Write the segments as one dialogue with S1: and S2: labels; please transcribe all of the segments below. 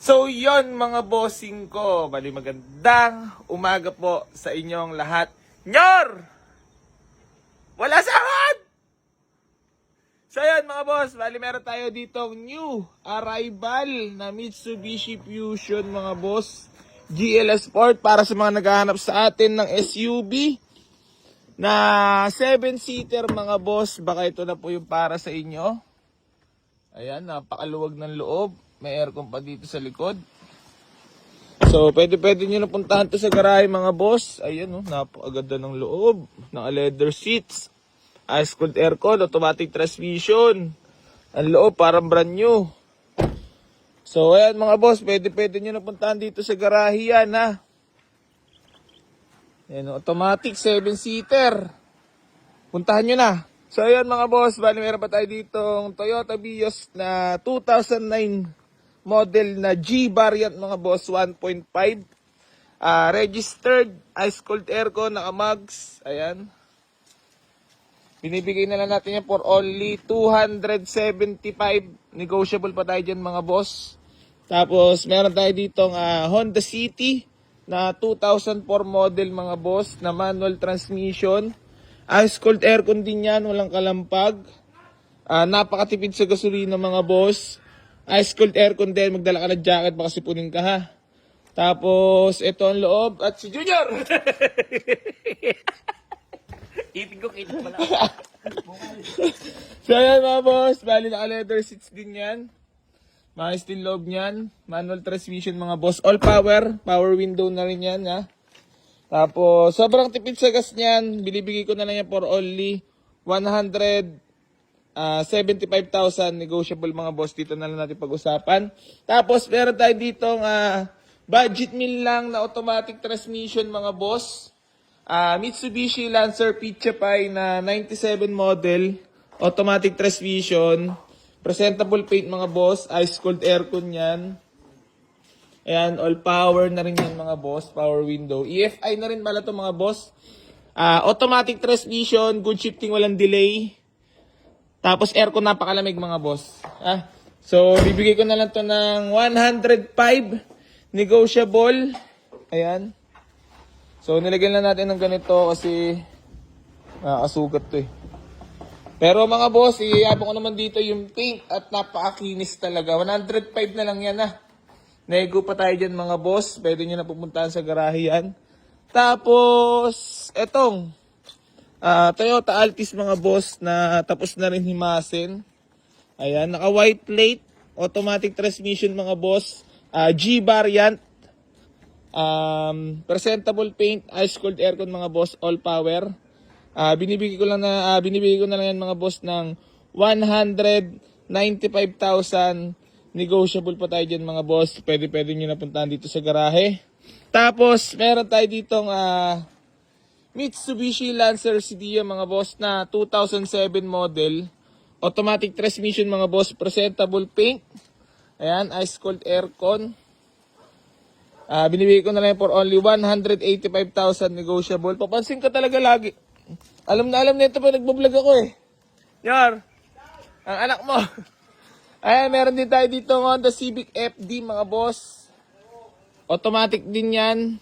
S1: So yon mga bossing ko, bali magandang umaga po sa inyong lahat. Nyor! Wala sahod! So yan mga boss, bali meron tayo ditong new arrival na Mitsubishi Fusion mga boss. GLS Sport para sa mga naghahanap sa atin ng SUV na 7-seater mga boss. Baka ito na po yung para sa inyo. Ayan, napakaluwag ng loob. May aircon pa dito sa likod. So, pwede nyo na puntahan to sa garahe mga boss. Ayan, oh, napakaganda ng loob. Naka-leather seats. Ice-cold aircon, automatic transmission. Ang loob, parang brand new. So, ayan mga boss, pwede nyo na puntahan dito sa garahe yan, ha. Ayan, automatic 7-seater. Puntahan nyo na. So, ayan mga boss, bali meron pa tayo ditong Toyota Vios na 2009 model na G variant mga boss, 1.5. Registered, ice cold aircon, naka-mugs. Ayan. Binibigay na lang natin yan for only 275. Negotiable pa tayo dyan mga boss. Tapos meron tayo ditong Honda City na 2004 model mga boss na manual transmission. Ice cold aircon din yan, walang kalampag. Napakatipid sa gasolina mga boss. Ice cold aircon din, magdala ka ng jacket baka sipunin ka ha. Tapos ito ang loob at si Junior.
S2: Itig ko kita pala.
S1: So yan mga boss, bali naka leather seats din yan. Mga steel loob niyan, manual transmission mga boss, all power, power window na rin yan ha. Tapos sobrang tipid sa gas niyan, binibigay ko na lang yan for only 175,000 negotiable mga boss. Dito na lang natin pag-usapan. Tapos meron tayo ditong budget meal lang na automatic transmission mga boss. Mitsubishi Lancer Pitchapay na 97 model, automatic transmission, presentable paint mga boss, ice cold aircon yan. Ayan, all power na rin yan mga boss, power window. EFI na rin pala to mga boss. Automatic transmission, good shifting, walang delay. Tapos aircon napakalamig mga boss. So, bibigay ko na lang to ng 105 negotiable. Ayan. So, nilagyan lang natin ng ganito kasi nakakasugat to eh. Pero mga boss, iabot ko naman dito yung paint at napakakinis talaga. 105 na lang yan ha. Nego pa tayo dyan mga boss. Pwede nyo na pupuntahan sa garahe yan. Tapos, etong Toyota Altis mga boss na tapos na rin himasin. Ayan, naka white plate, automatic transmission mga boss, G variant, presentable paint, ice cold aircon mga boss, all power. Binibigay ko na lang yan mga boss ng 195,000. Negotiable pa tayo dyan mga boss. Pwede nyo na puntahan dito sa garahe. Tapos meron tayo ditong Mitsubishi Lancer CDIA mga boss na 2007 model. Automatic transmission mga boss, presentable paint. Ayan, ice cold aircon. Binibigay ko na lang for only 185,000 negotiable. Papansin ka talaga lagi. Alam na ito pa nagbablog ako eh. Yar, ang anak mo. Ayan, meron din tayo dito Honda Civic FD mga boss. Automatic din yan.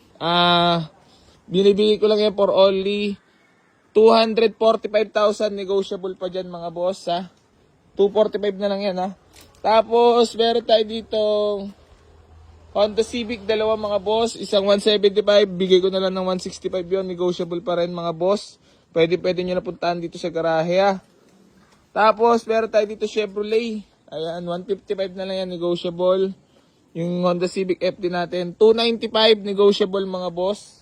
S1: Binibigay ko lang yan for only 245,000 negotiable pa dyan mga boss ha. 245 na lang yan ha. Tapos meron tayo dito Honda Civic, dalawa mga boss. Isang 175, bigay ko na lang ng 165 yon, negotiable pa rin mga boss. Pwede nyo na puntahan dito sa garahe ha. Tapos meron tayo dito Chevrolet. Ayan, 155 na lang yan, negotiable. Yung Honda Civic FD natin, 295 negotiable mga boss.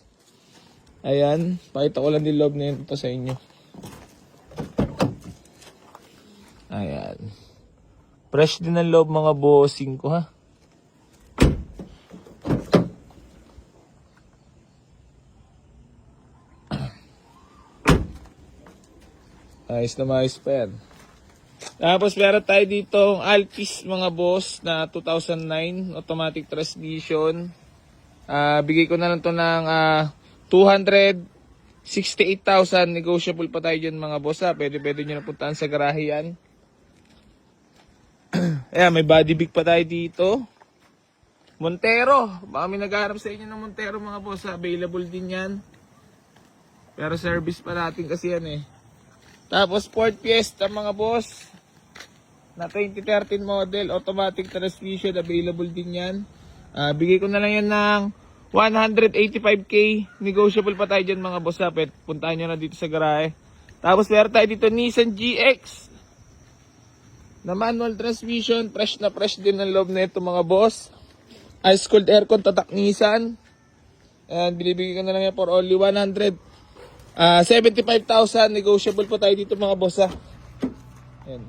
S1: Ayan, pakita ko lang din loob na ito sa inyo. Ayan. Fresh din ang loob mga bossing ko ha. Ayos na maayos pa yan. Tapos meron tayo ditong Altis mga boss na 2009 automatic transmission. Bigay ko na lang to ng 268,000 negotiable pa tayo dyan mga boss ha. Pwede nyo na puntahan sa garahe yan. Ayan, may body big pa tayo dito. Montero. Baka may naghahanap sa inyo ng Montero mga boss. Available din yan. Pero service pa natin kasi yan eh. Tapos Ford Fiesta mga boss. Na 2013 model. Automatic transmission. Available din yan. Bigay ko na lang yan ng 185k. Negotiable pa tayo dyan mga boss. Puntahan nyo na dito sa garahe. Tapos meron tayo dito Nissan GX. Na manual transmission. Fresh na fresh din ang loob na ito mga boss. Ice cold aircon tatak Nissan. And binibigay ko na lang yan for only 75,000. Negotiable pa tayo dito mga boss ha. Ayan.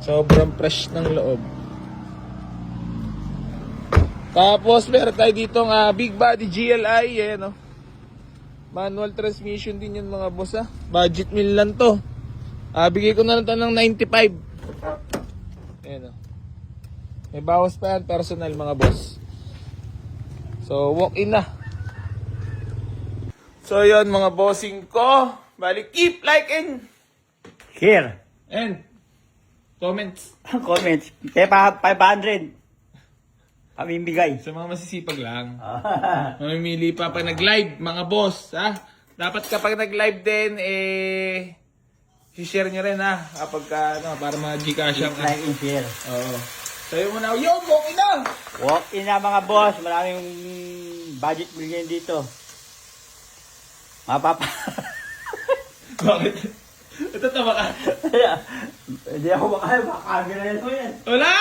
S1: Sobrang fresh ng loob. Tapos meron tayo dito big body GLI. Ayan o. Manual transmission din yan mga boss ha. Budget meal lang to. Bigay ko na lang to ng 95. Ayan o. May bawas pa yan. Personal mga boss. So walk in na. So yun mga bossing ko. Bali keep like and
S2: Share.
S1: comments.
S2: Comments. Kaya 500. Kami bigay.
S1: Sa mga masisipag lang. Mamimili pa pag nag-live, mga boss, ha? Dapat kapag nag-live din, share nyo rin, ha? Kapag, para mag-gcash ang,
S2: Like and share.
S1: Oo. Sayo mo na, yo, walk in na!
S2: Walk in na mga boss. Maraming budget bilhin dito. Mapapa.
S1: Bakit? Ito tama ka.
S2: Hindi ako makaya. Camera yan ko yan.
S1: Wala!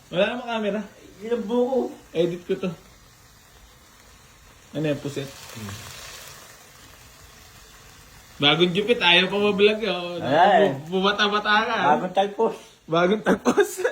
S1: Wala namang camera.
S2: Ilang buko.
S1: Edit ko to. Ano yan, puset? Bagong jupit, ayaw pa mablog, oh.
S2: Ay.
S1: Bumata-bata ka.
S2: Bagong talpos.
S1: Bagong tagpos.